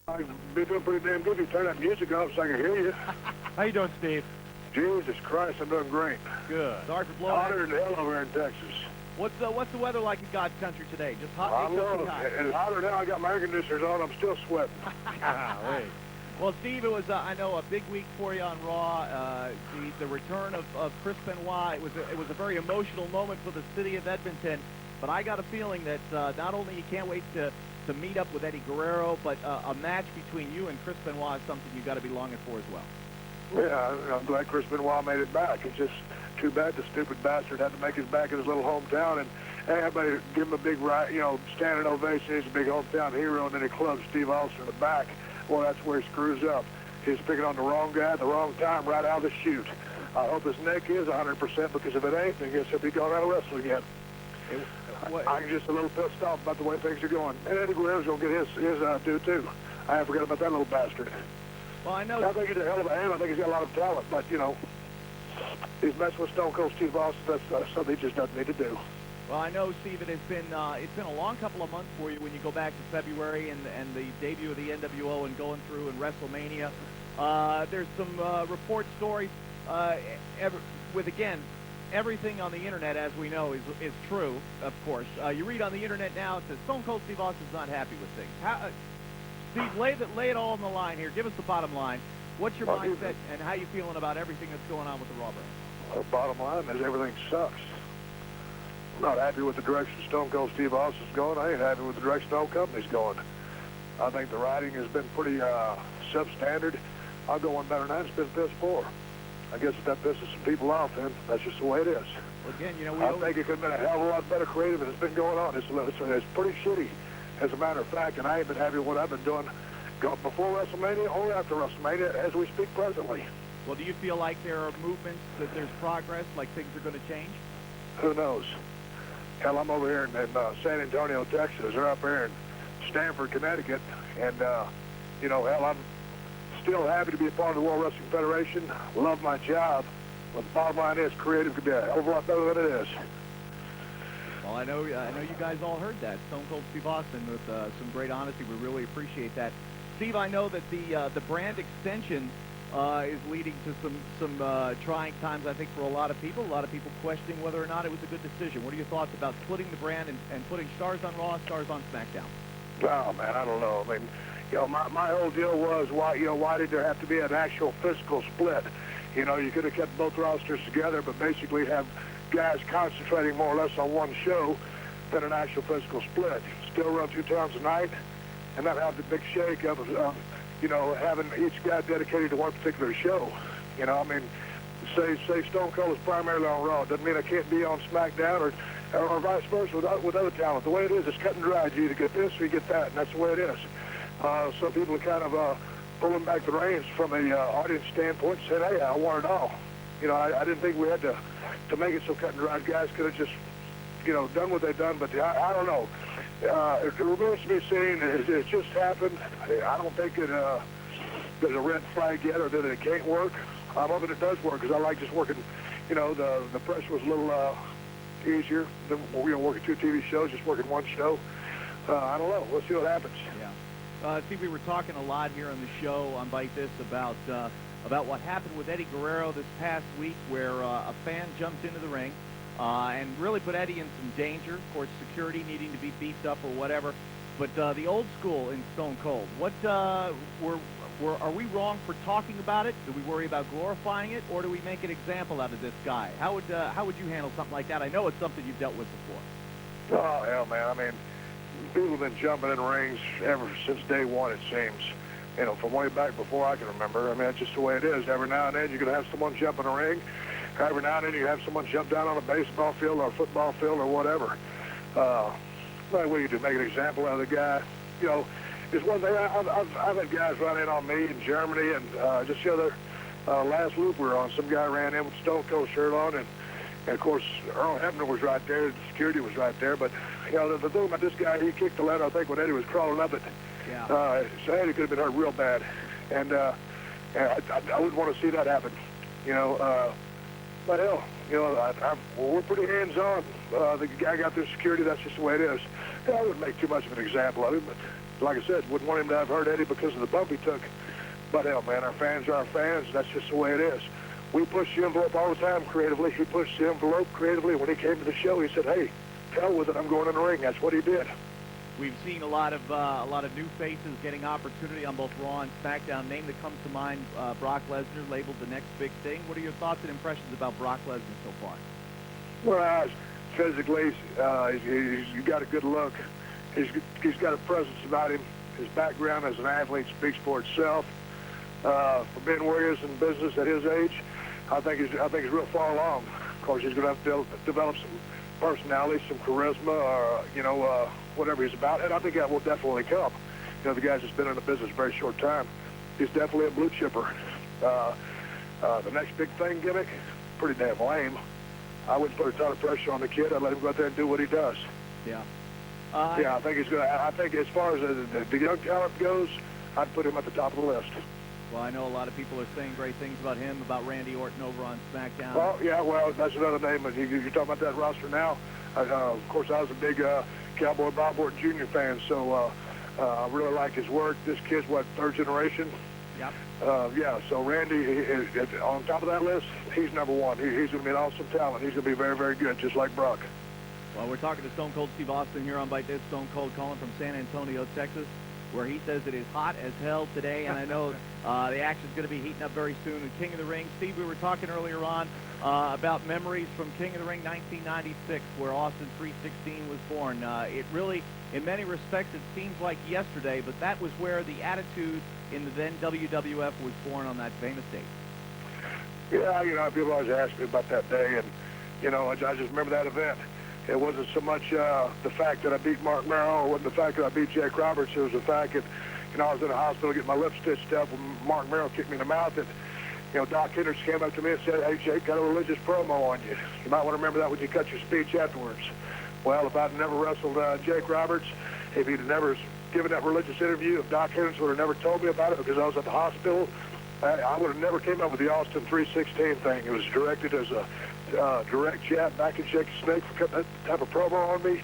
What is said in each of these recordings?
I've been doing pretty damn good. You turn that music off so I can hear you. How you doing, Steve? Jesus Christ, I'm doing great. Good. Sorry for blowing. Hotter than hell over here in Texas. What's the weather like in God's country today? Just hot? I know. It's hotter now. I got my air conditioners on. I'm still sweating. Golly. Well, Steve, it was I know a big week for you on Raw. The return of Chris Benoit. It was a very emotional moment for the city of Edmonton. But I got a feeling that not only you can't wait to meet up with Eddie Guerrero, but a match between you and Chris Benoit is something you got to be longing for as well. Yeah, I'm glad Chris Benoit made it back. It's just too bad the stupid bastard had to make his back in his little hometown, and everybody give him a big, standing ovation. He's a big hometown hero, and then he clubs Steve Austin in the back. Well, that's where he screws up. He's picking on the wrong guy at the wrong time right out of the chute. I hope his neck is 100%, because if it ain't, then I guess he'll be going out of wrestling again. I'm just a little pissed off about the way things are going. And Eddie Guerrero's going to get his due, too. I forgot about that little bastard. Well, I know. I think he's a hell of a hand. I think he's got a lot of talent. But, he's messing with Stone Cold Steve Austin. That's something he just doesn't need to do. Well, I know, Steve, it's been a long couple of months for you when you go back to February and the debut of the NWO and going through and WrestleMania. There's some report stories with, again, everything on the internet, as we know, is true, of course. You read on the internet now, it says Stone Cold Steve Austin's not happy with things. Steve, lay it all on the line here. Give us the bottom line. What's your mindset and how you feeling about everything that's going on with the Raw brand? The bottom line is everything sucks. I'm not happy with the direction Stone Cold Steve Austin's going. I ain't happy with the direction the whole company's going. I think the writing has been pretty substandard. I'll go one better than that. It's been piss poor. I guess if that pisses some people off, then that's just the way it is. Well, again, I think it could have been a hell of a lot better creative than it's been going on. It's pretty shitty, as a matter of fact, and I ain't been happy with what I've been doing before WrestleMania or after WrestleMania as we speak presently. Well, do you feel like there are movements, that there's progress, like things are going to change? Who knows? Hell, I'm over here in San Antonio, Texas, or up here in Stamford, Connecticut, and, hell, I'm still happy to be a part of the World Wrestling Federation. Love my job. But the bottom line is, creative could be a hell of a lot better than it is. Well, I know you guys all heard that. Stone Cold Steve Austin with some great honesty. We really appreciate that. Steve, I know that the brand extension is leading to some trying times, I think, for a lot of people. A lot of people questioning whether or not it was a good decision. What are your thoughts about splitting the brand and putting stars on Raw, stars on SmackDown? Oh, man, I don't know. I mean, my whole deal was why did there have to be an actual physical split? You could have kept both rosters together, but basically have guys concentrating more or less on one show than an actual physical split. Still run 2 times a night, and not have the big shake of having each guy dedicated to one particular show. Say Stone Cold is primarily on Raw. Doesn't mean I can't be on SmackDown or vice versa with other talent. The way it is, it's cut and dried. You either get this or you get that, and that's the way it is. Some people are kind of pulling back the reins from an audience standpoint, saying, hey, I want it all. I didn't think we had to make it so cut and dried. Guys could have just, done what they've done, but I don't know. It remains to be seen. It just happened. I don't think there's a red flag yet or that it can't work. I'm hoping it does work because I like just working, the pressure was a little easier than working 2 TV shows, just working 1 show. I don't know. We'll see what happens. Yeah. Steve, we were talking a lot here on the show on Byte This about what happened with Eddie Guerrero this past week, where a fan jumped into the ring and really put Eddie in some danger. Of course, security needing to be beefed up or whatever. But the old school in Stone Cold, what are we wrong for talking about it? Do we worry about glorifying it, or do we make an example out of this guy? How would you handle something like that? I know it's something you've dealt with before. Oh, hell, man. I mean, people have been jumping in rings ever since day one, it seems. From way back before I can remember. I mean, that's just the way it is. Every now and then you're going to have someone jump in a ring. Every now and then you have someone jump down on a baseball field or a football field or whatever. What do you do? Make an example out of the guy? It's one thing. I've had guys run in on me in Germany, and just the other last loop we were on, some guy ran in with Stone Cold shirt on, and of course Earl Hebner was right there, the security was right there, but the thing about this guy, he kicked the ladder, I think, when Eddie was crawling up it. Yeah. So Eddie could have been hurt real bad, and I wouldn't want to see that happen. But hell, we're pretty hands-on. The guy got through security. That's just the way it is. I wouldn't make too much of an example of him, but Like I said, wouldn't want him to have hurt Eddie because of the bump he took. But hell, man, our fans are our fans. That's just the way it is. We push the envelope all the time creatively. He pushed the envelope creatively. When he came to the show, he said, "Hey, hell with it, I'm going in the ring." That's what he did. We've seen a lot of new faces getting opportunity on both Raw and SmackDown. Name that comes to mind, Brock Lesnar, labeled the next big thing. What are your thoughts and impressions about Brock Lesnar so far? Well, physically, he's got a good look. He's got a presence about him. His background as an athlete speaks for itself. For being where he is in business at his age, I think he's real far along. Of course, he's going to have to develop some personality, some charisma, or whatever he's about, and I think that will definitely come. The guy's just been in the business a very short time. He's definitely a blue chipper. The next big thing gimmick, pretty damn lame. I wouldn't put a ton of pressure on the kid. I'd let him go out there and do what he does. Yeah. I think he's gonna. I think as far as the young talent goes, I'd put him at the top of the list. Well, I know a lot of people are saying great things about him, about Randy Orton over on SmackDown. Well, yeah, that's another name. You're talking about that roster now. Of course, I was a big Cowboy Bob Orton Jr. fan, so I really like his work. This kid's, what, third generation? Yep. Yeah, so Randy, on top of that list, he's number one. He's going to be an awesome talent. He's going to be very, very good, just like Brock. Well, we're talking to Stone Cold Steve Austin here on Byte This. Stone Cold calling from San Antonio, Texas, where he says it is hot as hell today, and I know the action's going to be heating up very soon. And King of the Ring, Steve, we were talking earlier on about memories from King of the Ring 1996, where Austin 316 was born. It really, in many respects, it seems like yesterday, but that was where the Attitude in the then WWF was born on that famous date. Yeah, people always ask me about that day, and, I just remember that event. It wasn't so much the fact that I beat Mark Merrill, it wasn't the fact that I beat Jake Roberts. It was the fact that, I was in the hospital getting my lip stitched up when Mark Merrill kicked me in the mouth. And, Doc Hendricks came up to me and said, "Hey, Jake, got a religious promo on you. You might want to remember that when you cut your speech afterwards." Well, if I'd never wrestled Jake Roberts, if he'd never given that religious interview, if Doc Hendricks would have never told me about it because I was at the hospital, I would have never came up with the Austin 316 thing. It was directed as a direct jab back and shake a snake for cutting that type of promo on me,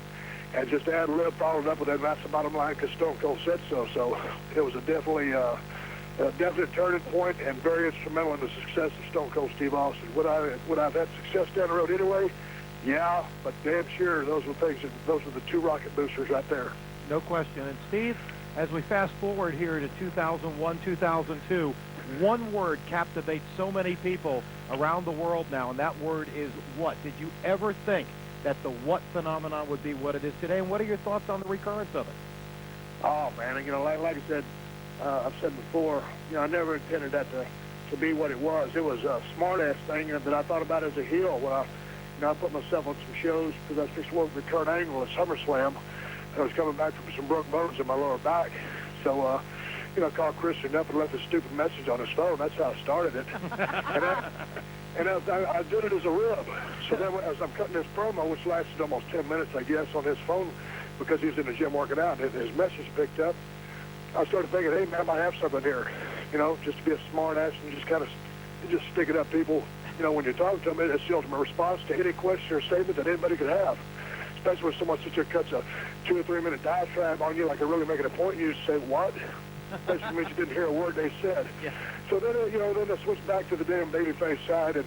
and just ad lib followed up with that. And that's the bottom line because Stone Cold said so. So it was a definite turning point and very instrumental in the success of Stone Cold Steve Austin. Would I have had success down the road anyway? Yeah, but damn sure those were the two rocket boosters right there. No question. And Steve, as we fast forward here to 2001, 2002, one word captivates so many people around the world now, and that word is what? Did you ever think that the what phenomenon would be what it is today, and what are your thoughts on the recurrence of it? Oh, man, like I said, I've said before, I never intended that to be what it was. It was a smart-ass thing that I thought about as a heel. When I put myself on some shows because I was fixing to work with Kurt Angle at SummerSlam. I was coming back from some broke bones in my lower back. So, I called Christian up and left a stupid message on his phone. That's how I started it. and I did it as a rib. So then as I'm cutting this promo, which lasted almost 10 minutes, I guess, on his phone because he was in the gym working out, and his message picked up. I started thinking, hey, man, I might have something here, just to be a smart ass and just stick it up people. When you're talking to them, it's the ultimate response to any question or statement that anybody could have. Especially when someone sits there cuts a 2 or 3 minute diatribe on you like they're really making a point, and you just say, what? Basically means you didn't hear a word they said. Yeah. So then, then I switch back to the damn babyface side, and,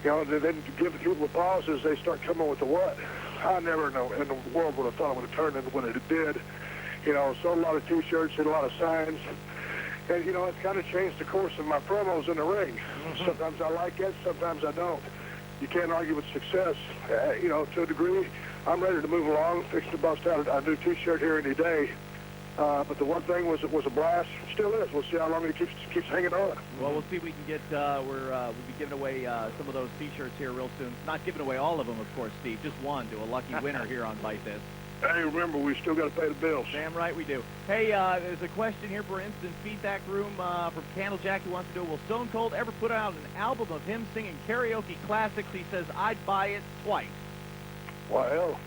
then to give the people the pauses, they start coming with the what. I never know in the world would have thought it would have turned into what it did. Sold a lot of T-shirts, did a lot of signs. And, it's kind of changed the course of my promos in the ring. Mm-hmm. Sometimes I like it, sometimes I don't. You can't argue with success. To a degree, I'm ready to move along, fix to bust out a new T-shirt here any day. But the one thing was it was a blast. Still is. We'll see how long it keeps hanging on. Well, we'll see if we can get. We'll be giving away some of those T-shirts here real soon. Not giving away all of them, of course, Steve. Just one to a lucky winner here on Byte This. Hey, remember, we still got to pay the bills. Damn right we do. Hey, there's a question here, for instance, feedback room from Candlejack who wants to know, will Stone Cold ever put out an album of him singing karaoke classics? He says, I'd buy it twice. Well,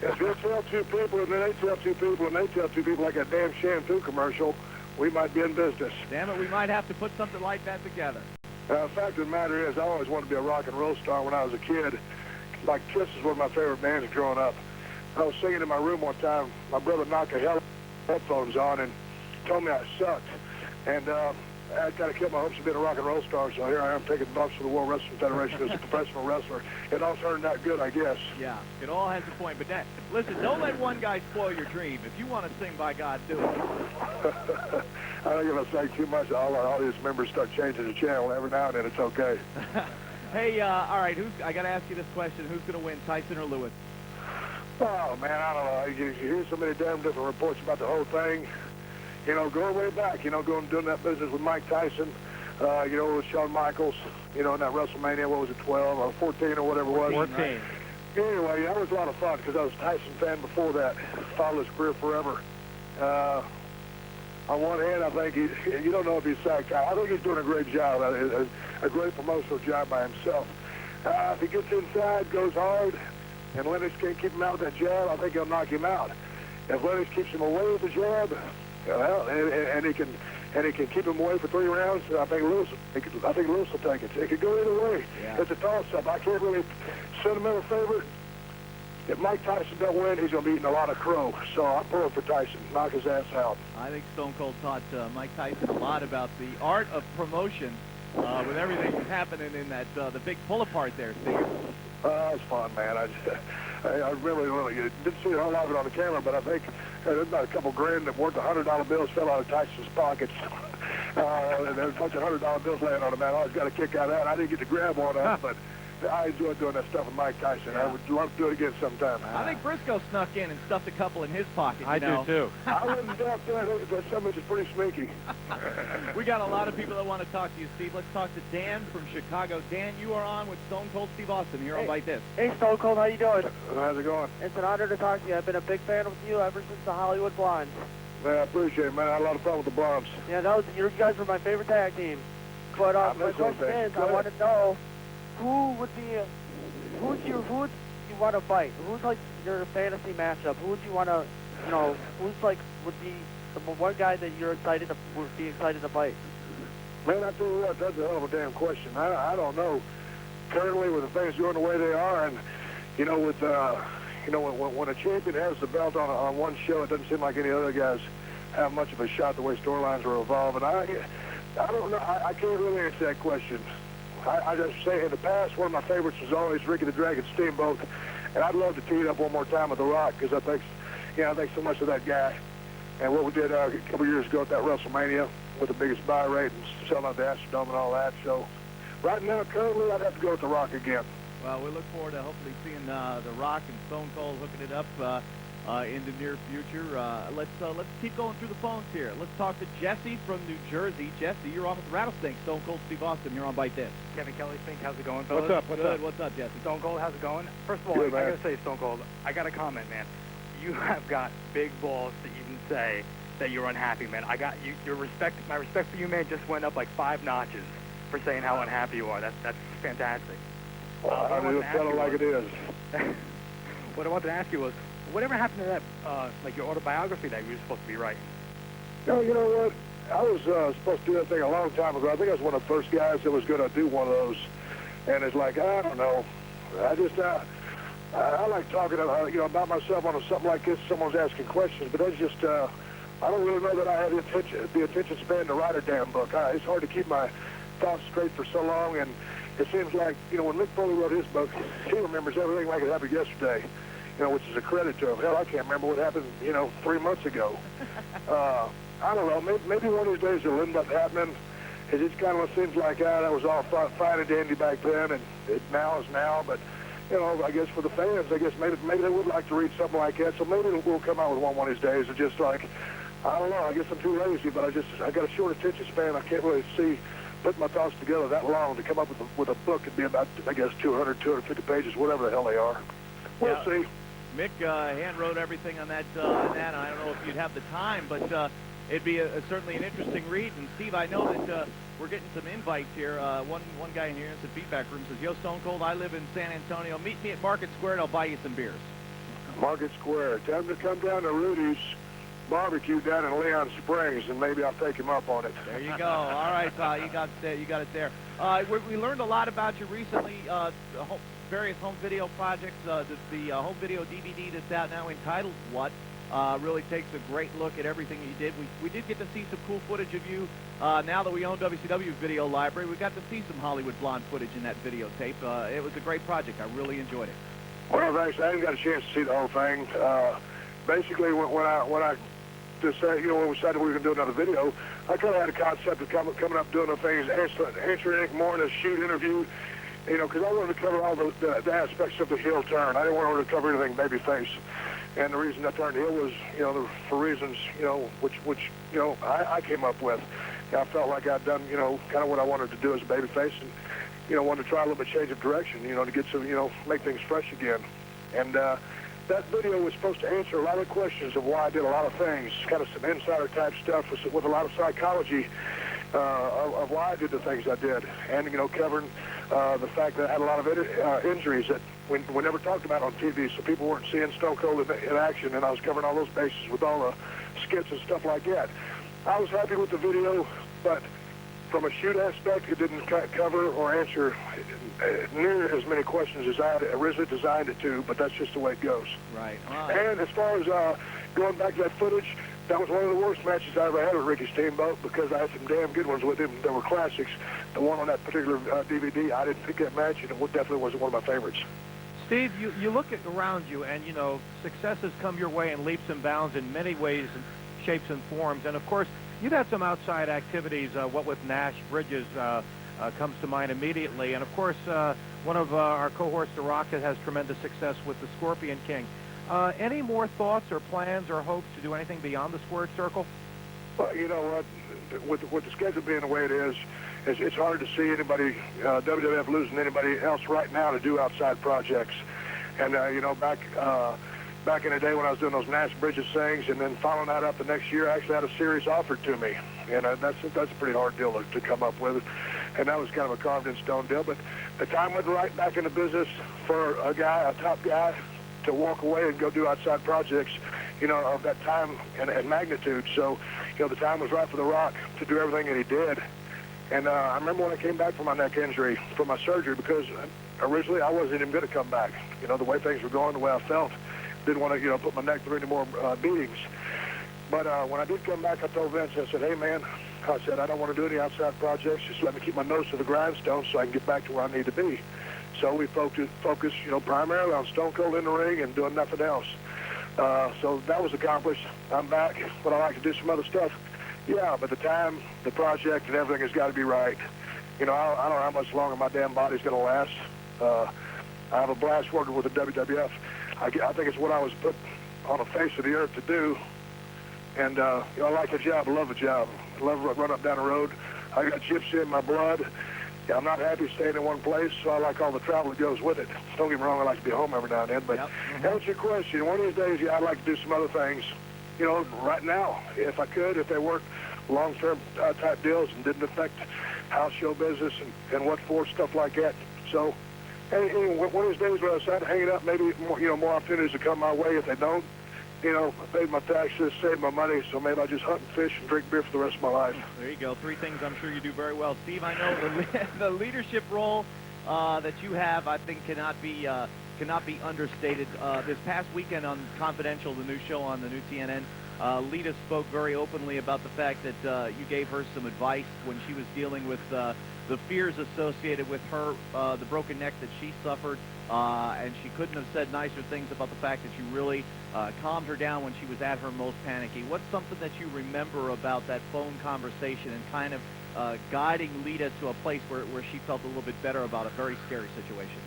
if you tell two people, and then they tell two people, and they tell two people like a damn shampoo commercial, we might be in business. Damn it, we might have to put something like that together. The fact of the matter is, I always wanted to be a rock and roll star when I was a kid. Like Kiss is one of my favorite bands growing up. I was singing in my room one time. My brother knocked a hell headphones on and told me I sucked. And I kind of killed my hopes of being a rock and roll star, so here I am taking bumps for the World Wrestling Federation as a professional wrestler. It all turned out good, I guess. Yeah, it all has a point. But listen, don't let one guy spoil your dream. If you want to sing By God, do it. I think if I say too much, all our audience members start changing the channel. Every now and then, it's okay. Hey, all right, I got to ask you this question. Who's going to win, Tyson or Lewis? Oh, man, I don't know. You hear so many damn different reports about the whole thing. You know, going way back, you know, doing that business with Mike Tyson, you know, with Shawn Michaels, you know, in that WrestleMania, what was it, 12 or 14 or whatever it was? 14. Right? Anyway, that was a lot of fun because I was a Tyson fan before that. Followed his career forever. On one hand, I think you don't know if he's sacked. I think he's doing a great job, a great promotional job by himself. If he gets inside, goes hard, and Lennox can't keep him out with that jab, I think he'll knock him out. If Lennox keeps him away with the jab, well, and he can keep him away for 3 rounds, I think Lewis will take it. It could go either way. Yeah. It's a toss-up. I can't really sentimental favorite. If Mike Tyson don't win, he's going to be eating a lot of crow. So I'm pulling for Tyson. Knock his ass out. I think Stone Cold taught Mike Tyson a lot about the art of promotion with everything happening in that the big pull-apart there, Steve. It's fun, man. I really didn't see a whole lot of it on the camera, but I think there's about a couple grand that worth $100 bills fell out of Tyson's pockets. And there's a bunch of $100 bills laying on him, man. I always got a kick out of that. I didn't get to grab one of them, but I enjoyed doing that stuff with Mike Tyson. Yeah. I would love to do it again sometime. I think Briscoe snuck in and stuffed a couple in his pocket. I do, too. I wouldn't doubt that. That something is pretty sneaky. We got a lot of people that want to talk to you, Steve. Let's talk to Dan from Chicago. Dan, you are on with Stone Cold Steve Austin here on Byte This. Hey, Stone Cold, how you doing? How's it going? It's an honor to talk to you. I've been a big fan of you ever since the Hollywood Blondes. Man, I appreciate it, man. I had a lot of fun with the Blondes. Yeah, you guys were my favorite tag team. But my question is, I want to know who would you want to fight? Who's like your fantasy matchup? Who would you want to, who's like would be the one guy that would be excited to fight? Man, I tell you what, that's a hell of a damn question. I don't know. Currently, with the things going the way they are, and with when a champion has the belt on one show, it doesn't seem like any other guys have much of a shot the way storylines are evolving. I don't know. I can't really answer that question. I just say in the past, one of my favorites was always Ricky the Dragon Steamboat, and I'd love to tee it up one more time with The Rock because I think so much of that guy. And what we did a couple years ago at that WrestleMania with the biggest buy rate and selling out the Astrodome and all that. So right now, currently, I'd have to go with The Rock again. Well, we look forward to hopefully seeing The Rock and Stone Cold hooking it up in the near future. Let's keep going through the phones here. Let's talk to Jesse from New Jersey. Jesse, you're on with Rattlesnake. Stone Cold Steve Austin here on Byte This. Kevin Kelly, Fink, how's it going, fellas? What's up? What's up, Jesse? Stone Cold, how's it going? First of all, Good, I man. gotta say, Stone Cold, I got a comment, man. You have got big balls to even say that you're unhappy, man. I got you. My respect for you, man, just went up like 5 notches for saying how unhappy you are. That's fantastic. I mean, it's kind of like it is. What I wanted to ask you was, whatever happened to that, like your autobiography that you were supposed to be writing? No, you know what? I was supposed to do that thing a long time ago. I think I was one of the first guys that was going to do one of those. And it's like, I don't know. I like talking about myself on something like this. Someone's asking questions, but that's just, I don't really know that I have the attention span to write a damn book. It's hard to keep my thoughts straight for so long, and it seems like, when Mick Foley wrote his book, he remembers everything like it happened yesterday, which is a credit to him. Hell, I can't remember what happened, 3 months ago. I don't know. Maybe one of these days it'll end up happening. It just kind of seems like, that was all fine and dandy back then, and now is now. But, I guess for the fans, maybe they would like to read something like that. So maybe we'll come out with one of these days. It's just like, I don't know. I guess I'm too lazy, but I got a short attention span. I can't really put my thoughts together that long to come up with a book. It'd be about, 200, 250 pages, whatever the hell they are. We'll see. Mick hand wrote everything on that, and I don't know if you'd have the time, but it'd be certainly an interesting read. And Steve, I know that we're getting some invites here. One guy in here in the feedback room says, "Yo, Stone Cold, I live in San Antonio. Meet me at Market Square, and I'll buy you some beers." Market Square. Tell him to come down to Rudy's Barbecue down in Leon Springs, and maybe I'll take him up on it. There you go. All right, pal, you got it there. We learned a lot about you recently. Various home video projects. The home video DVD that's out now entitled "What." really takes a great look at everything you did. We did get to see some cool footage of you. Now that we own WCW's video library, we got to see some Hollywood Blonde footage in that videotape. It was a great project. I really enjoyed it. Well, thanks. I didn't got a chance to see the whole thing. Basically, when I decided, when we decided we were going to do another video, I kind of had a concept of coming up doing the things, answering anything more in a shoot interview, because I wanted to cover all the aspects of the heel turn. I didn't want to cover anything babyface. And the reason I turned heel was, for reasons, which I came up with. I felt like I'd done, kind of what I wanted to do as a babyface, and, wanted to try a little bit change of direction, to get some, make things fresh again. And that video was supposed to answer a lot of questions of why I did a lot of things, kind of some insider type stuff with a lot of psychology of why I did the things I did, and covering the fact that I had a lot of injuries that we never talked about on TV, so people weren't seeing Stone Cold in action, and I was covering all those bases with all the skits and stuff like that. I was happy with the video, but from a shoot aspect, it didn't cover or answer near as many questions as I had originally designed it to, but that's just the way it goes. Right. And as far as going back to that footage, that was one of the worst matches I ever had with Ricky Steamboat, because I had some damn good ones with him that were classics. The one on that particular DVD, I didn't think that match, and it definitely wasn't one of my favorites. Steve, you look around you, and, successes come your way in leaps and bounds in many ways and shapes and forms. And, of course, you've had some outside activities, what with Nash Bridges comes to mind immediately. And, of course, one of our cohorts, The Rock, has tremendous success with the Scorpion King. Any more thoughts or plans or hopes to do anything beyond the squared circle? Well, you know what, with the schedule being the way it is, it's hard to see anybody, WWF losing anybody else right now to do outside projects. And, back in the day when I was doing those Nash Bridges things, and then following that up the next year, I actually had a series offered to me. And that's a pretty hard deal to come up with. And that was kind of a carved-in-stone deal. But the time went right back in the business for a top guy, to walk away and go do outside projects, of that time and magnitude. So, the time was right for The Rock to do everything that he did. And I remember when I came back from my neck injury, from my surgery, because originally I wasn't even going to come back. The way things were going, the way I felt, didn't want to, put my neck through any more beatings. But when I did come back, I told Vince, I said, hey, man, I said, I don't want to do any outside projects. Just let me keep my nose to the grindstone so I can get back to where I need to be. So we focused, primarily on Stone Cold in the ring and doing nothing else. So that was accomplished. I'm back, but I like to do some other stuff. Yeah, but the time, the project, and everything has got to be right. I don't know how much longer my damn body's going to last. I have a blast working with the WWF. I think it's what I was put on the face of the earth to do. And, I like the job. I love the job. I love running up down the road. I got gypsy in my blood. Yeah, I'm not happy staying in one place, so I like all the travel that goes with it. Don't get me wrong, I like to be home every now and then. But to answer your question, one of these days, I'd like to do some other things. Right now, if I could, if they weren't long-term type deals and didn't affect house show business and what for, stuff like that. So, anyway, one of these days when I decide to hang it up, maybe more opportunities will come my way. If they don't, I paid my taxes, saved my money, so maybe I'll just hunt and fish and drink beer for the rest of my life. There you go. 3 things I'm sure you do very well. Steve, I know the leadership role that you have, I think, cannot be understated. This past weekend on Confidential, the new show on the new TNN, Lita spoke very openly about the fact that you gave her some advice when she was dealing with the fears associated with her, the broken neck that she suffered, and she couldn't have said nicer things about the fact that you really calmed her down when she was at her most panicky. What's something that you remember about that phone conversation and kind of guiding Lita to a place where she felt a little bit better about a very scary situation?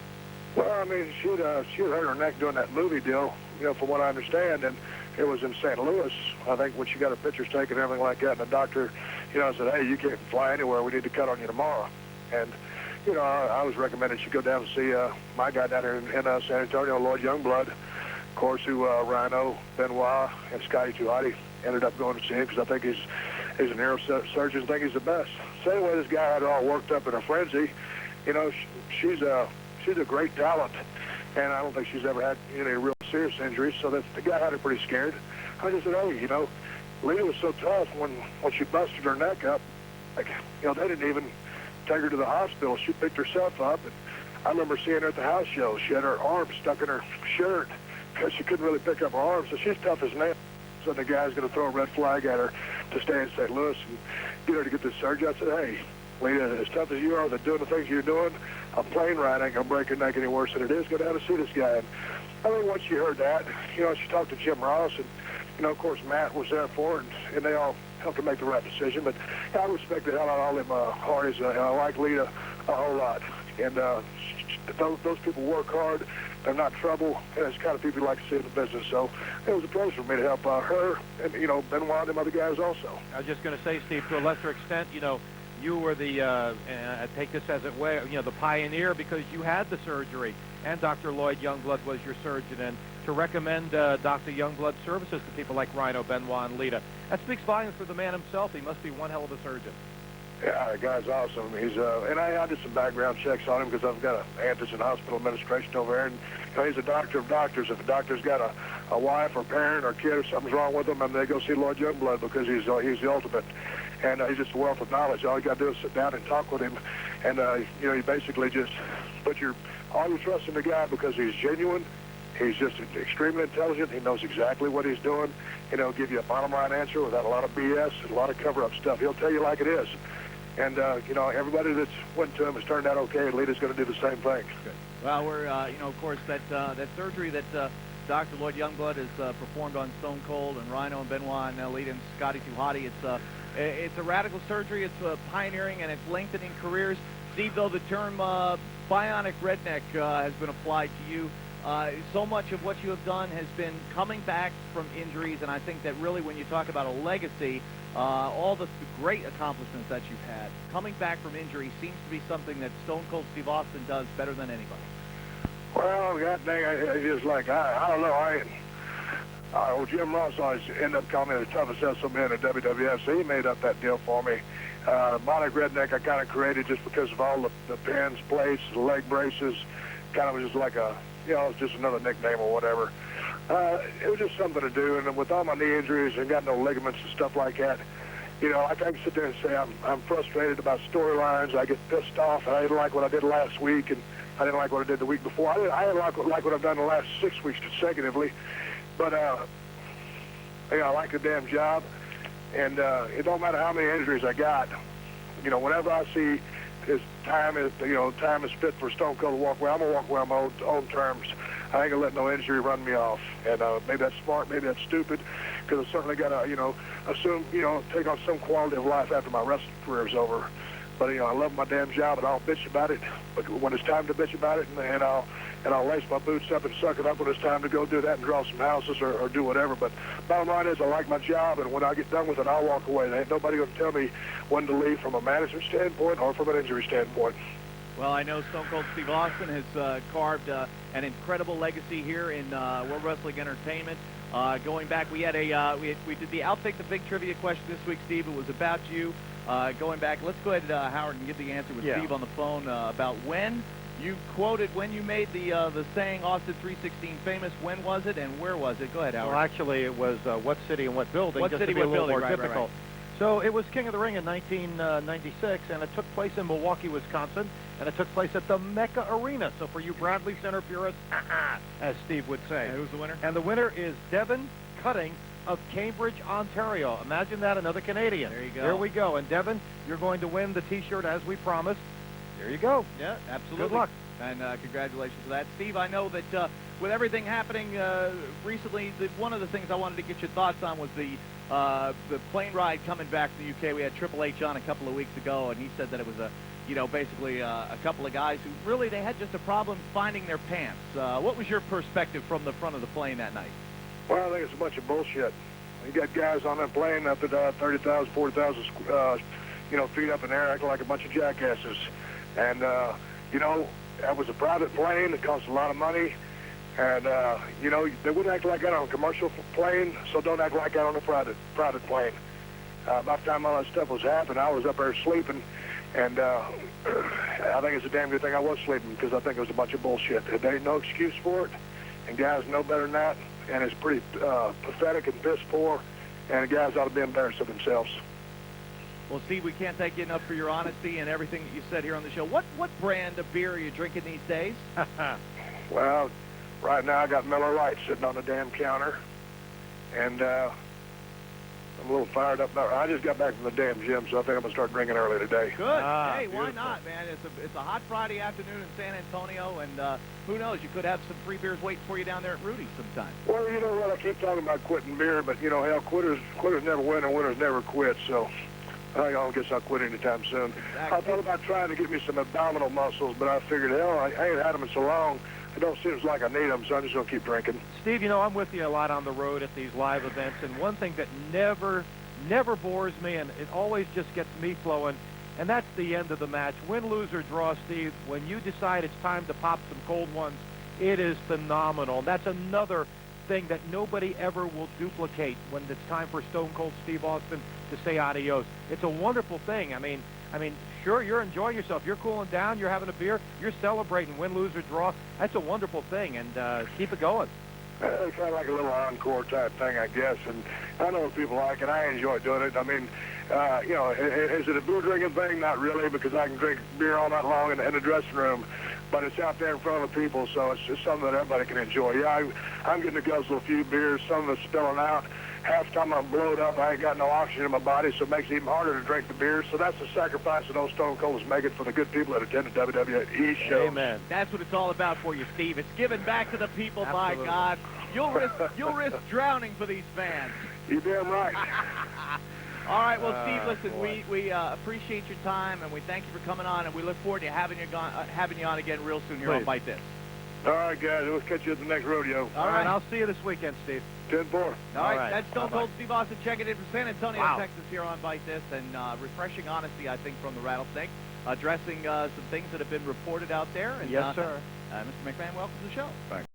Well, I mean, she had hurt her neck doing that movie deal, from what I understand, and it was in St. Louis, I think, when she got her pictures taken and everything like that, and the doctor, said, hey, you can't fly anywhere, we need to cut on you tomorrow. And, I was recommended she go down and see my guy down here in San Antonio, Lloyd Youngblood, of course, who Rhino, Benoit, and Scotty Tuati ended up going to see him because I think he's a neurosurgeon, I think he's the best. So anyway, this guy had her all worked up in a frenzy. She's a great talent, and I don't think she's ever had any real serious injuries, so the guy had her pretty scared. I just said, hey, Lita was so tough when she busted her neck up, like, they didn't even take her to the hospital. She picked herself up, and I remember seeing her at the house show. She had her arm stuck in her shirt because she couldn't really pick up her arm, so she's tough as nails. sudden the guy's going to throw a red flag at her to stay in St. Louis and get her to get this surgery. I said, hey, Lita, as tough as you are, that doing the things you're doing, a plane ride ain't going to break your neck any worse than it is. Go down and see this guy. And I mean, once she heard that, she talked to Jim Ross, and, of course, Matt was there for her, and they all helped her make the right decision. But I respect the hell out of all them Hardys, and I like Lita a whole lot. And those people work hard. They're not trouble, and it's the kind of people you like to see in the business. So it was a pleasure for me to help her and, Benoit and them other guys also. I was just going to say, Steve, to a lesser extent, you were the, I take this as it were, the pioneer because you had the surgery, and Dr. Lloyd Youngblood was your surgeon, and to recommend Dr. Youngblood's services to people like Rhino, Benoit, and Lita. That speaks volumes for the man himself. He must be one hell of a surgeon. Yeah, the guy's awesome. He's and I did some background checks on him because I've got an aunt that's in hospital administration over there, and he's a doctor of doctors. If a doctor's got a wife or parent or kid or something's wrong with them, they go see Lloyd Youngblood because he's the ultimate, and he's just a wealth of knowledge. All you got to do is sit down and talk with him, and you basically just put all your trust in the guy because he's genuine. He's just extremely intelligent. He knows exactly what he's doing, and he'll give you a bottom line answer without a lot of BS and a lot of cover up stuff. He'll tell you like it is. And, everybody that's went to him has turned out okay, and Lita's going to do the same thing. Good. Well, we're, of course, that surgery that Dr. Lloyd Youngblood has performed on Stone Cold and Rhino and Benoit and Lita and Scotty 2 Hotty, it's a radical surgery. It's pioneering, and it's lengthening careers. Steve, though, the term bionic redneck has been applied to you. So much of what you have done has been coming back from injuries, and I think that really when you talk about a legacy, all the great accomplishments that you've had, coming back from injury seems to be something that Stone Cold Steve Austin does better than anybody. Well, God dang, I just like, I don't know, Jim Ross always ended up calling me the toughest SOB in the WWF, so he made up that deal for me. Bionic redneck I kind of created just because of all the pins, plates, the leg braces, kind of was just like it's just another nickname or whatever. It was just something to do, and with all my knee injuries and got no ligaments and stuff like that, I can sit there and say I'm frustrated about storylines. I get pissed off, and I didn't like what I did last week, and I didn't like what I did the week before. I didn't like what I've done the last 6 weeks consecutively, but I like the damn job, and it don't matter how many injuries I got. Whenever I see his time is fit for Stone Cold to walk away, I'm gonna walk away on my own terms. I ain't gonna let no injury run me off. And maybe that's smart, maybe that's stupid, because I certainly gotta, assume, take on some quality of life after my wrestling career is over. But I love my damn job, and I'll bitch about it. But when it's time to bitch about it, and I'll lace my boots up and suck it up when it's time to go do that and draw some houses or do whatever. But bottom line is I like my job, and when I get done with it, I'll walk away. There ain't nobody going to tell me when to leave from a management standpoint or from an injury standpoint. Well, I know Stone Cold Steve Austin has carved an incredible legacy here in World Wrestling Entertainment. Going back, we had we did the I'll Take the Big trivia question this week, Steve. It was about you. Going back, let's go ahead, Howard, and get the answer with Steve on the phone about when you quoted when you made the saying Austin 316 famous. When was it and where was it? Go ahead, Howard. Well, actually, it was what city and what building. What just city, to be what a little building? more Right, difficult. right. So it was King of the Ring in 1996, and it took place in Milwaukee, Wisconsin, and it took place at the Mecca Arena. So for you Bradley Center purists, as Steve would say. And who's the winner? And the winner is Devin Cutting of Cambridge, Ontario. Imagine that, another Canadian. There you go. There we go. And Devin, you're going to win the T-shirt as we promised. There you go. Yeah, absolutely. Good luck. And congratulations for that. Steve, I know that with everything happening recently, one of the things I wanted to get your thoughts on was the plane ride coming back from the UK. We had Triple H on a couple of weeks ago, and he said that it was basically a couple of guys who really, they had just a problem finding their pants. What was your perspective from the front of the plane that night? Well, I think it's a bunch of bullshit. You got guys on that plane up at 30,000, 40,000, feet up in the air acting like a bunch of jackasses. And, that was a private plane. It cost a lot of money. And, they wouldn't act like that on a commercial plane, so don't act like that on a private plane. By the time all that stuff was happening, I was up there sleeping. And I think it's a damn good thing I was sleeping because I think it was a bunch of bullshit. There ain't no excuse for it. And guys know better than that. And it's pretty pathetic and piss poor, and the guys ought to be embarrassed of themselves. Well, Steve, we can't thank you enough for your honesty and everything that you said here on the show. What brand of beer are you drinking these days? Well, right now I got Miller Lite sitting on the damn counter, and I'm a little fired up now. I just got back from the damn gym, so I think I'm going to start drinking early today. Good. Hey, beautiful. why not, man? It's a hot Friday afternoon in San Antonio, and who knows? You could have some free beers waiting for you down there at Rudy's sometime. Well, you know what? I keep talking about quitting beer, but, you know, hell, quitters never win and winners never quit, so I don't guess I'll quit anytime soon. Exactly. I thought about trying to get me some abdominal muscles, but I figured, hell, I ain't had them in so long. It don't seem like I need them, so I'm just going to keep drinking. Steve, you know, I'm with you a lot on the road at these live events, and one thing that never bores me, and it always just gets me flowing, and that's the end of the match. Win, lose, or draw, Steve, when you decide it's time to pop some cold ones, it is phenomenal. That's another thing that nobody ever will duplicate when it's time for Stone Cold Steve Austin to say adios. It's a wonderful thing. I mean, sure, you're enjoying yourself. You're cooling down. You're having a beer. You're celebrating win, lose, or draw. That's a wonderful thing, and keep it going. It's kind of like a little encore type thing, I guess, and I know what people like it. I enjoy doing it. I mean, you know, is it a beer drinking thing? Not really, because I can drink beer all night long in the dressing room, but it's out there in front of the people, so it's just something that everybody can enjoy. Yeah, I'm getting to guzzle a few beers. Some of it's spilling out. Half the time I'm blowed up. I ain't got no oxygen in my body, so it makes it even harder to drink the beer. So that's the sacrifice that old Stone Cold is making for the good people that attend the WWE shows. Amen. That's what it's all about for you, Steve. It's giving back to the people, Absolutely. by God. You'll risk drowning for these fans. You damn right. All right, well, Steve, listen, boy. we appreciate your time, and we thank you for coming on, and we look forward to having you on again real soon here on Please. Byte This. All right, guys. We'll catch you at the next rodeo. All right. I'll see you this weekend, Steve. 10-4. All right, right. that's Stone Cold Steve Austin checking in from San Antonio, Wow. Texas, here on Byte This, and refreshing honesty, I think, from the Rattlesnake, addressing some things that have been reported out there. And, Yes, sir. Mr. McMahon, welcome to the show. Thanks.